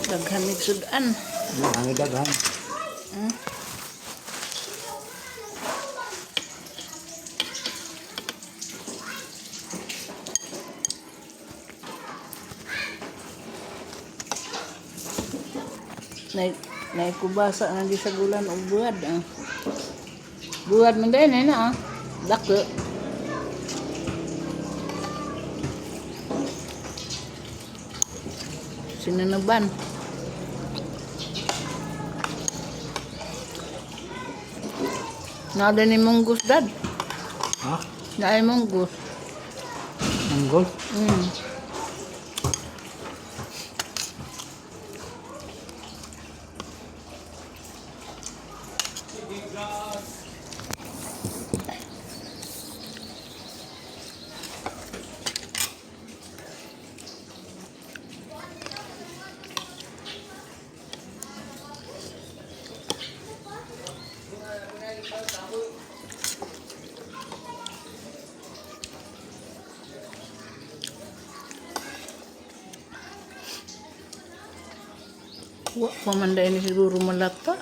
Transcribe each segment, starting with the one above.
Daghan mig sudan. Ang daghan. Naikubasa nga di sa gulan og buwad. Buwad man din na Dako. Sinanaban. Nada ni munggus dad. Ha? Naay munggus. Manggol? Wa pamanda ini siguro malata.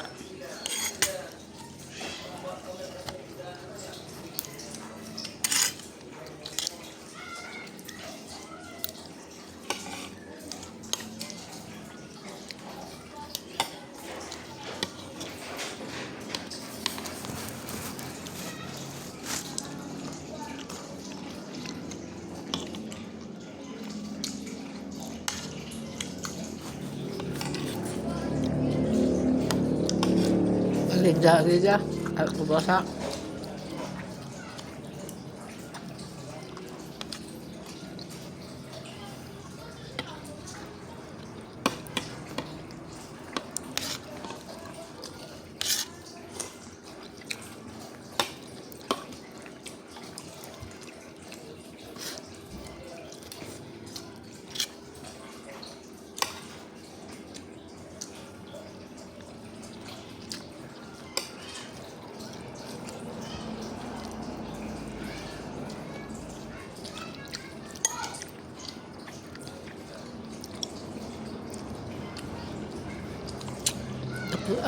Liga, aku basa.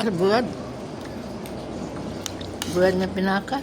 Buwad. Buwad na pinaka.